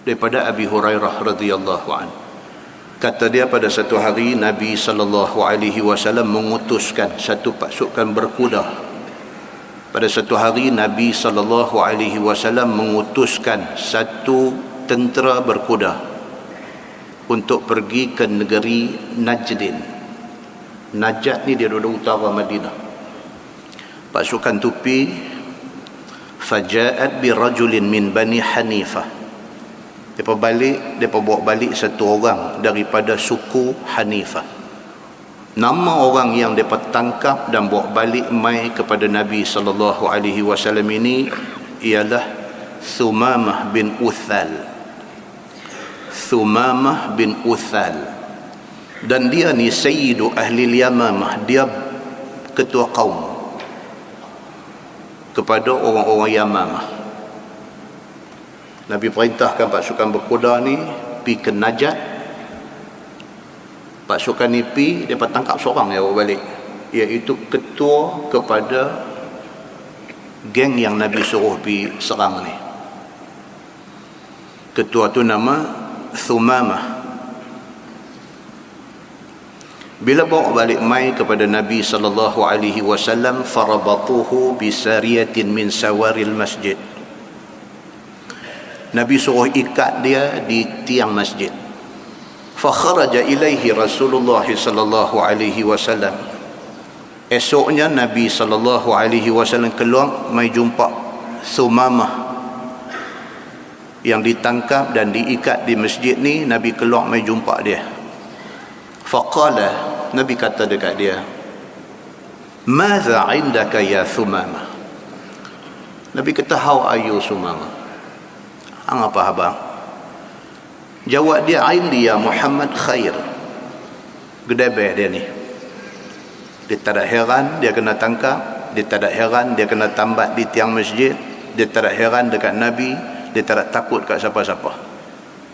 daripada Abi Hurairah radhiyallahu anhu. Kata dia, pada satu hari Nabi SAW mengutuskan satu pasukan berkuda. Pada satu hari Nabi SAW mengutuskan satu tentera berkuda untuk pergi ke negeri Najdin. Najd ni dia duduk utara Madinah. Pasukan tupi, faja'at bi rajulin min Bani Hanifah. Mereka bawa balik satu orang daripada suku Hanifah. Nama orang yang mereka tangkap dan bawa balik mai kepada Nabi SAW ini ialah Thumamah bin Uthal. Thumamah bin Uthal. Dan dia ni Sayyidu Ahli Yamamah. Dia ketua kaum kepada orang-orang Yamamah. Nabi perintahkan pasukan berkuda ni pergi ke Najd. Pasukan ni pergi, dia tangkap seorang yang bawa balik, iaitu ketua kepada geng yang Nabi suruh pergi serang ni. Ketua tu nama Thumamah. Bila bawa balik mai kepada Nabi SAW, farabatuhu bisariyatin min sawaril masjid. Nabi suruh ikat dia di tiang masjid. Fa kharaja ilaihi Rasulullah sallallahu alaihi wasallam. Esoknya Nabi sallallahu alaihi wasallam keluar mai jumpa Thumamah yang ditangkap dan diikat di masjid ni. Nabi keluar mai jumpa dia. Faqala, Nabi kata dekat dia, "Madza 'indaka ya Thumamah?" Nabi kata, "How are you Thumamah?" Hang apa abang? Jawab dia, "Indi ya Muhammad khair." Gedebeh dia ni. Dia tak ada heran dia kena tangkap, dia tak ada heran dia kena tambat di tiang masjid, dia tak ada heran dekat Nabi, dia tak ada takut kat siapa-siapa.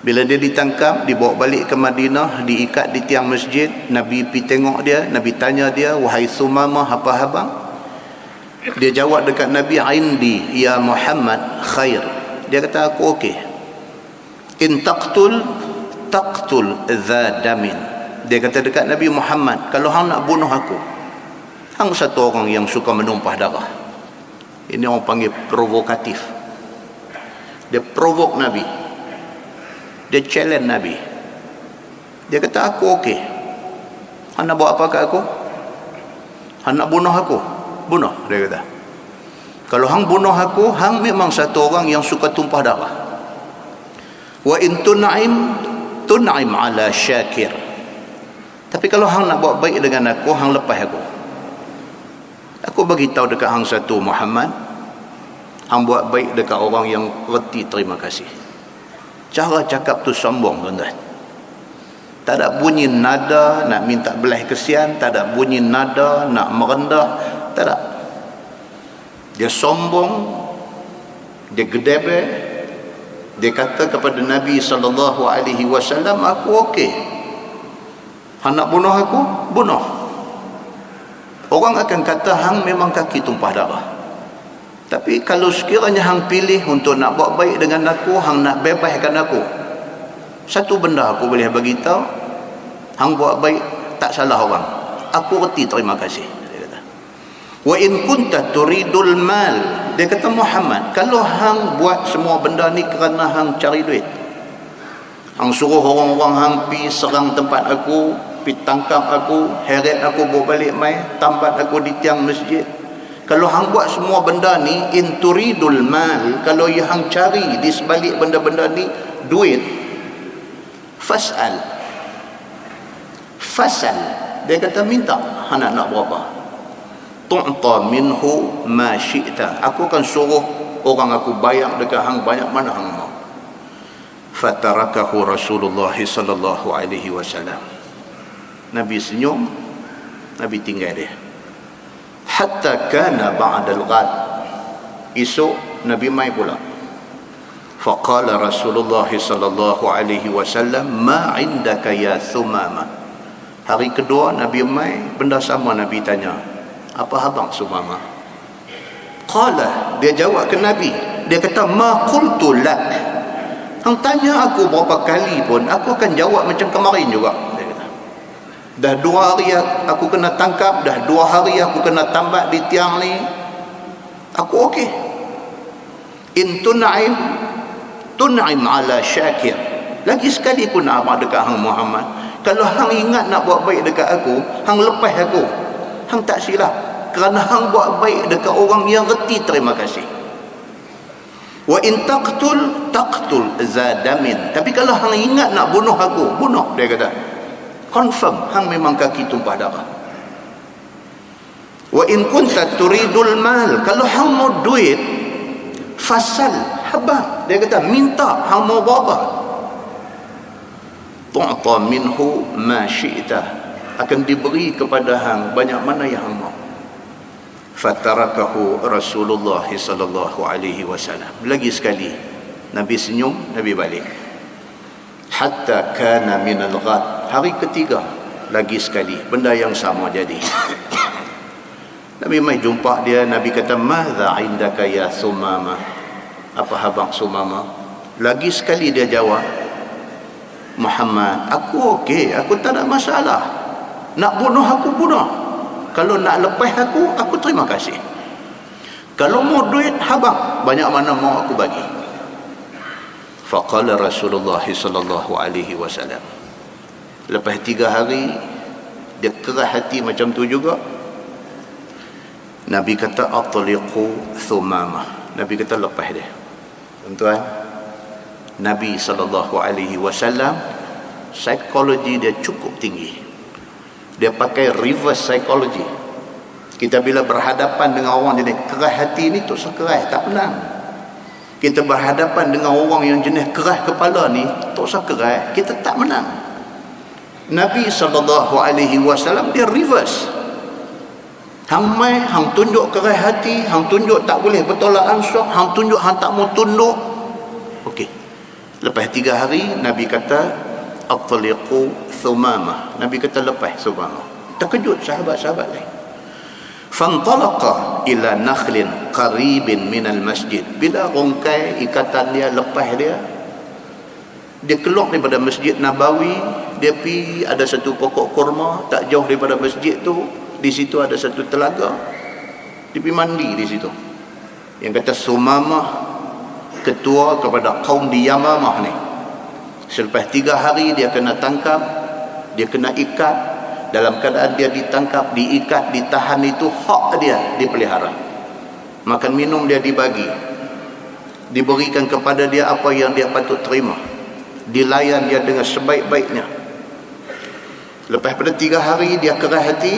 Bila dia ditangkap, dibawa balik ke Madinah, diikat di tiang masjid, Nabi pergi tengok dia, Nabi tanya dia, "Wahai Thumamah, apa abang?" Dia jawab dekat Nabi, "Indi ya Muhammad khair." Dia kata, "Aku okey. In taqtul dha damin." Dia kata dekat Nabi Muhammad, "Kalau hang nak bunuh aku, hang satu orang yang suka menumpah darah." Ini orang panggil provokatif. Dia provok Nabi, dia challenge Nabi. Dia kata, "Aku okey. Hang nak buat apa kat aku? Hang nak bunuh aku? Bunuh." Dia kata, "Kalau hang bunuh aku, hang memang satu orang yang suka tumpah darah. Wa in tun'im ala syakir. Tapi kalau hang nak buat baik dengan aku, hang lepas aku. Aku bagi tahu dekat hang satu Muhammad, hang buat baik dekat orang yang reti terima kasih." Cara cakap tu sombong, tuan-tuan. Tak ada bunyi nada nak minta belah kesian, tak ada bunyi nada nak merendah, tak ada. Dia sombong, dia gedebeh, dia kata kepada Nabi SAW, "Aku okey. Hang nak bunuh aku? Bunuh." Orang akan kata hang memang kaki tumpah darah. Tapi kalau sekiranya hang pilih untuk nak buat baik dengan aku, hang nak bebaskan aku, satu benda aku boleh bagi tahu, hang buat baik tak salah orang. Aku reti terima kasih. Wa in kunta turidul mal, dia kata, "Muhammad, kalau hang buat semua benda ni kerana hang cari duit, hang suruh orang-orang hang pi serang tempat aku, pi tangkap aku, heret aku bawa balik mai, tambat aku di tiang masjid. Kalau hang buat semua benda ni in turidul mal, kalau yang hang cari di sebalik benda-benda ni duit, fasal." Dia kata, "Minta, hang nak berapa? Tu'ta minhu ma syi'ta." Aku akan suruh orang aku bayar dekat hang banyak mana hang mau. Fatarakahu Rasulullah sallallahu alaihi wasallam. Nabi senyum, Nabi tinggal dia. Hatta kana ba'dal ghad. Esok Nabi mai pula. Faqala Rasulullah sallallahu alaihi wasallam, "Ma 'indaka ya Thumamah?" Hari kedua Nabi mai, benda sama Nabi tanya, "Apa abang Thumamah?" Qala, dia jawab ke Nabi, dia kata, "Ma qultu lak." Hang tanya aku berapa kali pun, aku akan jawab macam kemarin juga. Dia kata, dah 2 hari aku kena tangkap, dah 2 hari aku kena tambat di tiang ni, aku okey. In tun'im ala syakir. Lagi sekali pun nak amat dekat hang Muhammad, kalau hang ingat nak buat baik dekat aku, hang lepas aku, hang tak silap, kerana hang buat baik dekat orang yang reti terima kasih. Wa in taqtul zadamin. Tapi kalau hang ingat nak bunuh aku, bunuh. Dia kata, confirm hang memang kaki tumpah darah. Wa in kunta turidul mal, kalau hang mau duit, fasal habang. Dia kata, minta, hang mau berapa, tu'ta minhu ma syi'ta, akan diberi kepada hang banyak mana yang hang mau. Fatarakahu Rasulullah sallallahu alaihi wasallam. Lagi sekali Nabi senyum, Nabi balik. Hatta kana min al-ghad. Hari ketiga lagi sekali benda yang sama jadi. Nabi mai jumpa dia, Nabi kata, "Madza indaka ya Sumama?" Apa habang Sumama? Lagi sekali dia jawab, "Muhammad, aku okey, aku tak ada masalah. Nak bunuh aku bunuh. Kalau nak lepas aku terima kasih. Kalau mau duit, habang, banyak mana mau aku bagi." Faqala Rasulullah sallallahu alaihi wasallam. Lepas 3 hari, dia keras hati macam tu juga. Nabi kata, "Atliqu Thumamah." Nabi kata, lepas dia. Tuan-tuan, Nabi sallallahu alaihi wasallam psikologi dia cukup tinggi. Dia pakai reverse psychology. Kita bila berhadapan dengan orang jenis keras hati ni, tak usah keras, tak menang. Kita berhadapan dengan orang yang jenis keras kepala ni, tak usah keras, kita tak menang. Nabi SAW dia reverse. Hang mai, hang tunjuk keras hati, hang tunjuk tak boleh bertolak ansur, hang tunjuk hang tak mau tunduk. Okey. Lepas 3 hari, Nabi kata, "Atliqu Thumamah." Nabi kata, lepas Thumamah. Terkejut sahabat-sahabat lain. Fantalaqa ila nakhlin qaribin minal masjid. Bila rongkai ikatan dia, lepas dia keluar daripada Masjid Nabawi. Dia pergi, ada satu pokok kurma tak jauh daripada masjid tu. Di situ ada satu telaga. Dia pergi mandi di situ. Yang kata Sumamah ketua kepada kaum di Yamamah ni. Selepas 3 hari dia kena tangkap, dia kena ikat. Dalam keadaan dia ditangkap, diikat, ditahan, itu hak dia dipelihara. Makan minum dia dibagi, diberikan kepada dia apa yang dia patut terima, dilayan dia dengan sebaik-baiknya. Lepas pada 3 hari dia keras hati,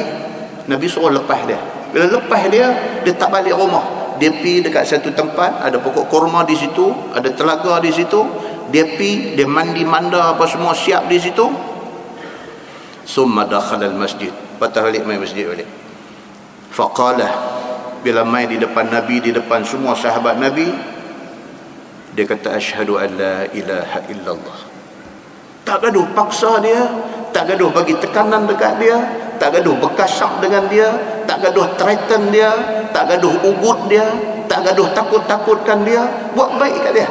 Nabi suruh lepas dia. Bila lepas dia tak balik rumah. Dia pergi dekat satu tempat, ada pokok kurma di situ, ada telaga di situ. Dia pergi, dia mandi manda apa semua siap di situ. Summa dakhala al-masjid. Patah balik mai masjid balik. Faqala, bila mai di depan Nabi, di depan semua sahabat Nabi, dia kata, "Asyhadu an la ilaha illallah." Tak gaduh paksa dia, tak gaduh bagi tekanan dekat dia, tak gaduh berkasak dengan dia, tak gaduh threaten dia, tak gaduh ugut dia, tak gaduh takut-takutkan dia, buat baik kat dia.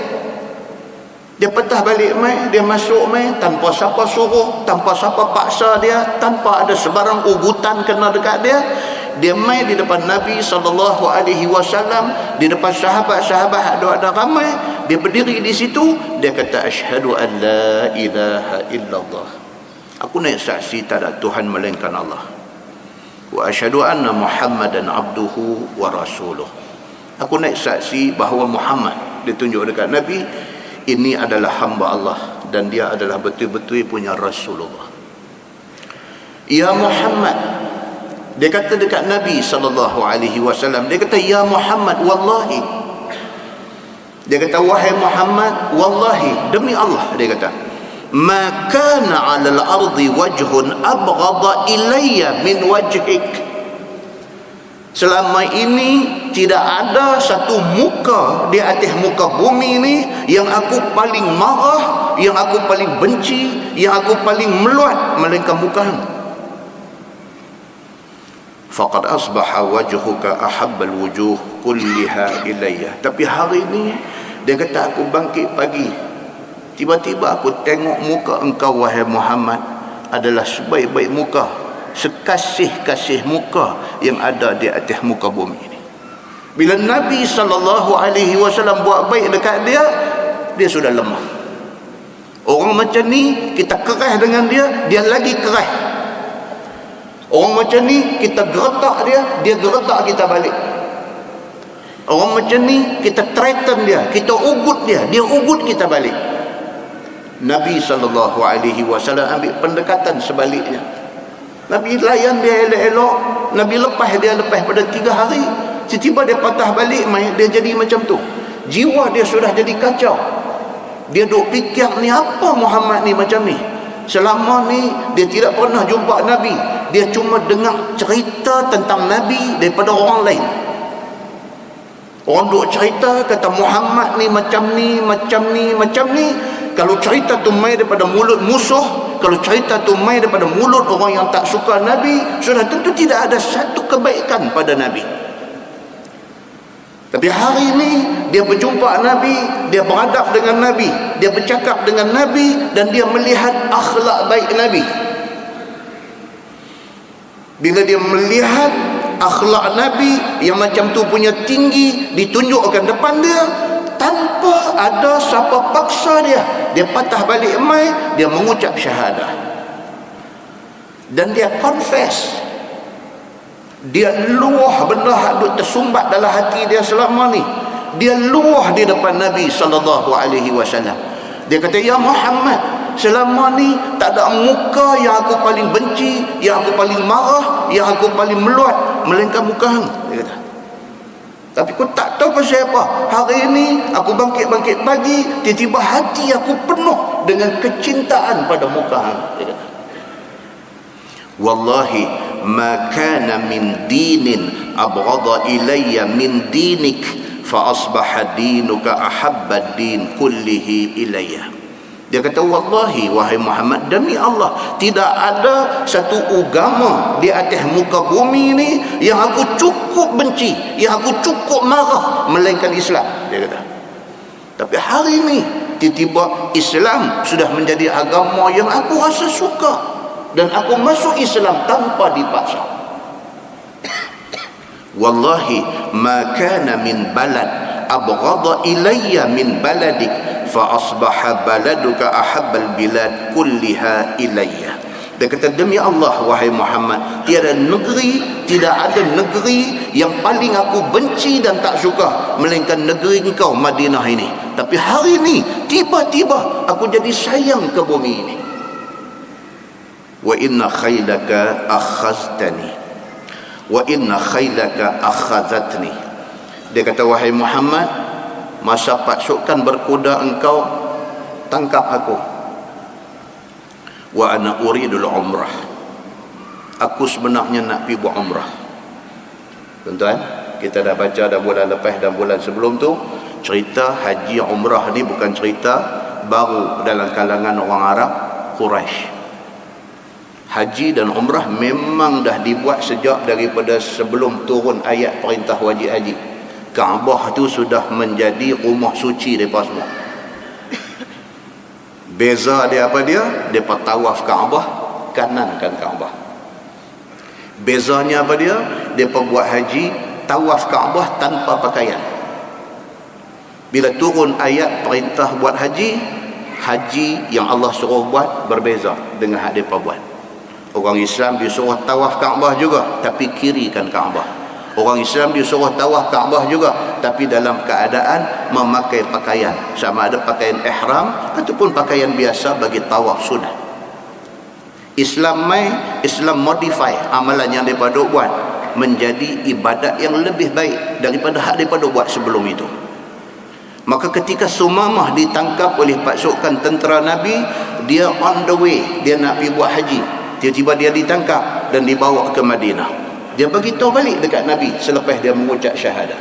Dia patah balik mai, dia masuk mai tanpa siapa suruh, tanpa siapa paksa dia, tanpa ada sebarang ugutan kena dekat dia. Dia mai di depan Nabi SAW, di depan sahabat-sahabat ada ramai. Dia berdiri di situ, dia kata, "Asyhadu an la ilaha illallah." Aku naik saksi tak ada Tuhan melainkan Allah. Wa asyhadu anna Muhammadan abduhu wa rasuluh. Aku naik saksi bahawa Muhammad, ditunjuk dekat Nabi, ini adalah hamba Allah dan dia adalah betul-betul punya Rasulullah. Ya Muhammad, dia kata dekat Nabi SAW, dia kata, "Ya Muhammad, wallahi." Dia kata, "Wahai Muhammad, wallahi, demi Allah," dia kata, "ma kana 'alal ardi wajhun abghadha ilayya min wajhik." Selama ini tidak ada satu muka di atas muka bumi ini yang aku paling marah, yang aku paling benci, yang aku paling meluat melainkan mukamu. Faqad asbaha wajhuka ahabbal wujuh kulliha ilayya. Tapi hari ini dia kata, aku bangkit pagi, Tiba-tiba aku tengok muka engkau wahai Muhammad adalah sebaik-baik muka, sekasih-kasih muka yang ada di atas muka bumi ini. Bila Nabi SAW buat baik dekat dia, dia sudah lemah. Orang macam ni kita kerah dengan dia, dia lagi kerah. Orang macam ni kita geretak dia, dia geretak kita balik. Orang macam ni kita threaten dia, kita ugut dia, dia ugut kita balik. Nabi SAW ambil pendekatan sebaliknya. Nabi layan dia elok-elok, Nabi lepas pada 3 hari. Tiba-tiba dia patah balik, dia jadi macam tu. Jiwa dia sudah jadi kacau. Dia duk fikir, ni apa Muhammad ni macam ni? Selama ni dia tidak pernah jumpa Nabi, dia cuma dengar cerita tentang Nabi daripada orang lain. Orang duk cerita kata Muhammad ni macam ni, macam ni, macam ni. Kalau cerita tu mai daripada mulut musuh, kalau cerita tu mai daripada mulut orang yang tak suka Nabi, sudah tentu tidak ada satu kebaikan pada Nabi. Tapi hari ini dia berjumpa Nabi, dia beradab dengan Nabi, dia bercakap dengan Nabi, dan dia melihat akhlak baik Nabi. Bila dia melihat akhlak Nabi yang macam tu punya tinggi ditunjukkan depan dia, tanpa ada siapa paksa dia, dia patah balik mai, dia mengucap syahadah. Dan dia confess, dia luah benda yang tersumbat dalam hati dia selama ni, dia luah di depan Nabi SAW. Dia kata, ya Muhammad, selama ni tak ada muka yang aku paling benci, yang aku paling marah, yang aku paling meluat melainkan muka hang. Dia kata, tapi aku tak tahu pasal apa, hari ini aku bangkit-bangkit pagi, tiba-tiba hati aku penuh dengan kecintaan pada muka hang. Dia kata, wallahi ma kana min dinin abghadha ilayya min dinik fa asbaha dinuka ahabba din kullihi ilayya. Dia kata, wallahi wahai Muhammad, demi Allah, tidak ada satu agama di atas muka bumi ini yang aku cukup benci, yang aku cukup marah melainkan Islam. Dia kata, tapi hari ini tiba-tiba Islam sudah menjadi agama yang aku rasa suka, dan aku masuk Islam tanpa dipaksa. Wallahi ma kana min balad abghadha ilayya min baladik fa asbaha baladuka ahabbal bilad kulliha ilayya. Dia kata, demi Allah wahai Muhammad, tiada negeri, tidak ada negeri yang paling aku benci dan tak suka melainkan negeri engkau Madinah ini. Tapi hari ini tiba-tiba aku jadi sayang ke bumi ini. Wa inna khaylaka akhaztani wa inna khaylaka akhazatni. Dia kata, wahai Muhammad, masa pasukan berkuda engkau tangkap aku. Wa ana uridul umrah, aku sebenarnya nak pergi buat umrah. Tuan-tuan, kita dah baca dah bulan lepas dan bulan sebelum tu, cerita haji umrah ni bukan cerita baru dalam kalangan orang Arab Quraisy. Haji dan umrah memang dah dibuat sejak daripada sebelum turun ayat perintah wajib haji. Kaabah tu sudah menjadi rumah suci mereka semua. Beza dia apa dia? Mereka tawaf Kaabah, kanankan Kaabah. Bezanya apa dia? Mereka buat haji, tawaf Kaabah tanpa pakaian. Bila turun ayat perintah buat haji, haji yang Allah suruh buat berbeza dengan hak mereka buat. Orang Islam disuruh tawaf Kaabah juga, tapi kirikan Kaabah. Orang Islam disuruh tawaf Kaabah juga, tapi dalam keadaan memakai pakaian, sama ada pakaian ihram ataupun pakaian biasa bagi tawaf sunnah. Islam modify amalan yang mereka buat menjadi ibadat yang lebih baik daripada hak mereka buat sebelum itu. Maka ketika Sumamah ditangkap oleh pasukan tentera Nabi, dia on the way, dia nak pergi buat haji. Tiba-tiba dia ditangkap dan dibawa ke Madinah. Dia bagi tahu balik dekat Nabi selepas dia mengucap syahadah.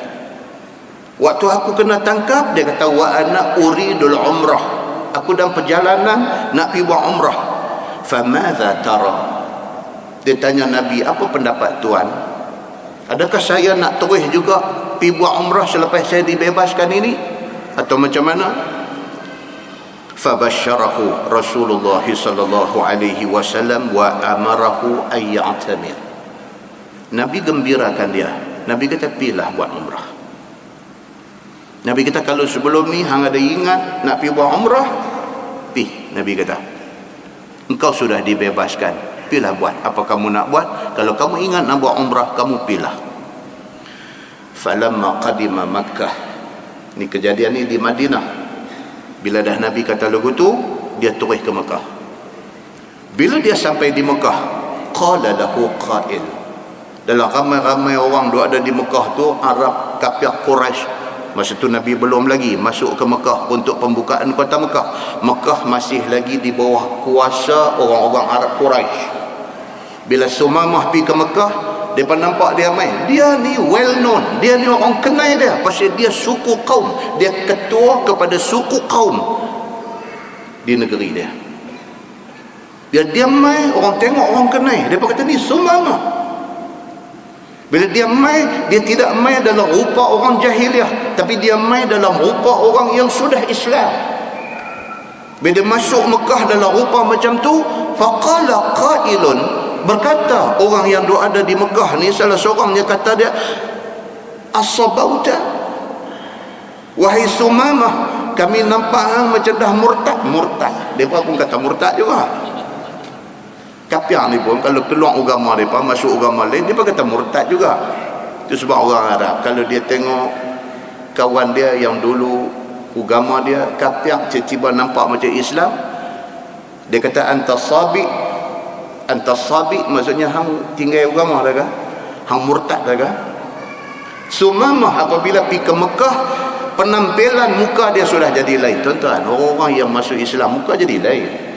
Waktu aku kena tangkap, dia kata, wa ana uridul umrah, aku dalam perjalanan nak pergi buat umrah. Famadha tara? Dia tanya Nabi, apa pendapat tuan? Adakah saya nak terus juga pergi buat umrah selepas saya dibebaskan ini, atau macam mana? Fabasyarahu Rasulullah sallallahu alaihi wasallam wa amarahu ay ya'tamir. Nabi gembirakan dia. Nabi kata pilah buat umrah. Nabi kata kalau sebelum ni hang ada ingat nak pergi buat umrah, pi. Nabi kata engkau sudah dibebaskan, pilah buat apa kamu nak buat. Kalau kamu ingat nak buat umrah, kamu pilah. Falamma qadima Makkah, ni kejadian ni di Madinah. Bila dah Nabi kata lagu tu, dia terus ke Mekah. Bila dia sampai di Mekah, qala lahu qail, dalam ramai-ramai orang duk ada di Mekah tu, Arab kafir Quraisy. Masa tu Nabi belum lagi masuk ke Mekah untuk pembukaan kota Mekah. Mekah masih lagi di bawah kuasa orang-orang Arab Quraisy. Bila Sumamah pergi ke Mekah, mereka nampak dia main. Dia ni well known, dia ni orang kenal dia, pasal dia suku kaum, dia ketua kepada suku kaum di negeri dia. Dia main, orang tengok, orang kenal. Mereka kata ni Sumamah. Bila dia main, dia tidak main dalam rupa orang jahiliah, tapi dia main dalam rupa orang yang sudah Islam. Bila dia masuk Mekah dalam rupa macam tu, faqala qailun, berkata orang yang ada di Mekah ni, salah seorangnya kata dia, as-sabauta, wahai Sumamah, kami nampak hang macam dah murtad. Mereka pun kata murtad juga. Kafir ni pun kalau keluar agama mereka, masuk agama lain, dia kata murtad juga. Itu sebab orang Arab kalau dia tengok kawan dia yang dulu agama dia kafir, tiba-tiba nampak macam Islam, dia kata antas sabi, maksudnya hang tinggal agama dah ke? Hang murtad dah ke? Sumamah apabila pergi ke Mekah, penampilan muka dia sudah jadi lain. Tuan-tuan, orang-orang yang masuk Islam muka jadi lain.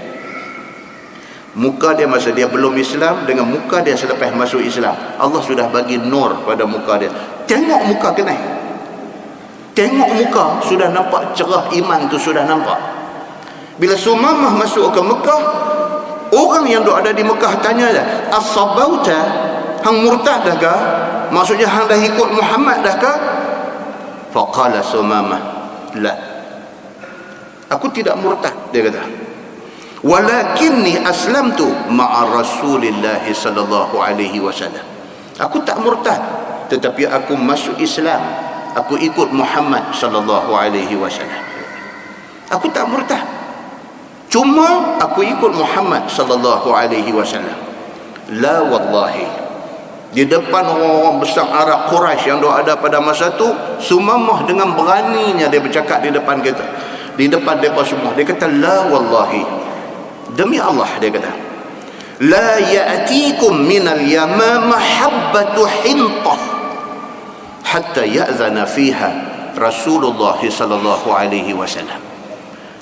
Muka dia masa dia belum Islam dengan muka dia selepas masuk Islam, Allah sudah bagi nur pada muka dia. Tengok muka kenal, tengok muka sudah nampak cerah, iman tu sudah nampak. Bila Sumamah masuk ke Mekah, orang yang ada di Mekah tanya dia, as-sabauta, hang murtad dah ke? Maksudnya hang dah ikut Muhammad dah ke? Faqala Sumamah, la, aku tidak murtad. Dia kata, walakinni aslamtu ma'a Rasulillah sallallahu alaihi wasallam. Aku tak murtad, tetapi aku masuk Islam, aku ikut Muhammad sallallahu alaihi wasallam. Aku tak murtad, cuma aku ikut Muhammad sallallahu alaihi wasallam. La wallahi, di depan orang-orang besar Arab Quraisy yang ada pada masa tu, Sumamah dengan beraninya dia bercakap di depan kita, di depan mereka semua. Dia kata la wallahi, demi Allah, dia kata, la ya'tikum minal yamama habbatu hintah hatta ya'zana fiha Rasulullah sallallahu alaihi wasallam.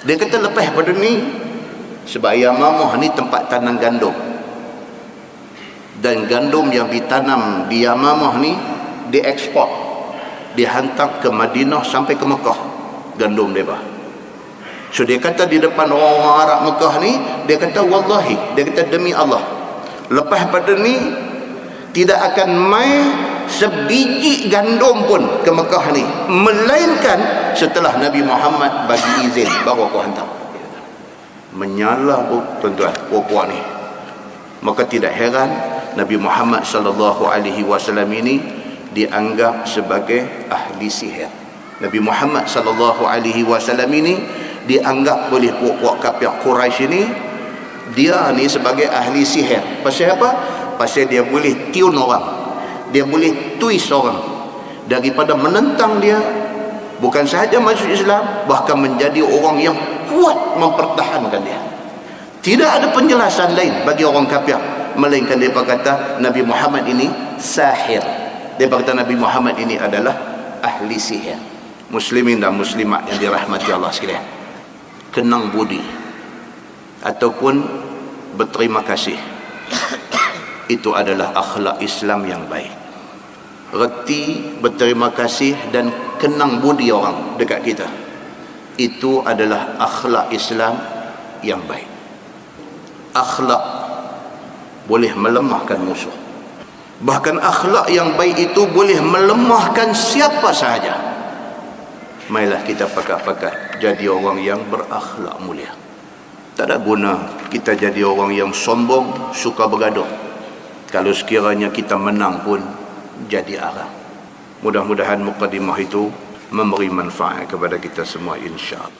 Dia kata lepas pada ni, sebab Yamamah ni tempat tanam gandum, dan gandum yang ditanam di Yamamah ni diekspor, dihantar ke Madinah sampai ke Mekah, gandum mereka. So dia kata di depan orang-orang Arab Mekah ni, dia kata wallahi, dia kata demi Allah, lepas pada ni tidak akan main sebiji gandum pun ke Mekah ni, melainkan setelah Nabi Muhammad bagi izin baru aku hantar. Menyala tuan-tuan puan-puan ni. Maka tidak heran Nabi Muhammad sallallahu alaihi wasallam ini dianggap sebagai ahli sihir. Nabi Muhammad sallallahu alaihi wasallam ini dianggap oleh puak-puak kafir Quraisy ini, dia ni sebagai ahli sihir. Pasal apa? Pasal dia boleh tiun orang, dia boleh twist orang, daripada menentang dia, bukan sahaja masuk Islam, bahkan menjadi orang yang kuat mempertahankan dia. Tidak ada penjelasan lain bagi orang kafir melainkan mereka kata Nabi Muhammad ini sahir. Mereka kata Nabi Muhammad ini adalah ahli sihir. Muslimin dan muslimat yang dirahmati Allah sekalian, kenang budi ataupun berterima kasih, itu adalah akhlak Islam yang baik. Reti berterima kasih dan kenang budi orang dekat kita, itu adalah akhlak Islam yang baik. Akhlak boleh melemahkan musuh, bahkan akhlak yang baik itu boleh melemahkan siapa sahaja. Marilah kita pakat-pakat jadi orang yang berakhlak mulia. Tak ada guna kita jadi orang yang sombong, suka bergaduh. Kalau sekiranya kita menang pun jadi arang. Mudah-mudahan mukadimah itu memberi manfaat kepada kita semua, insya-Allah.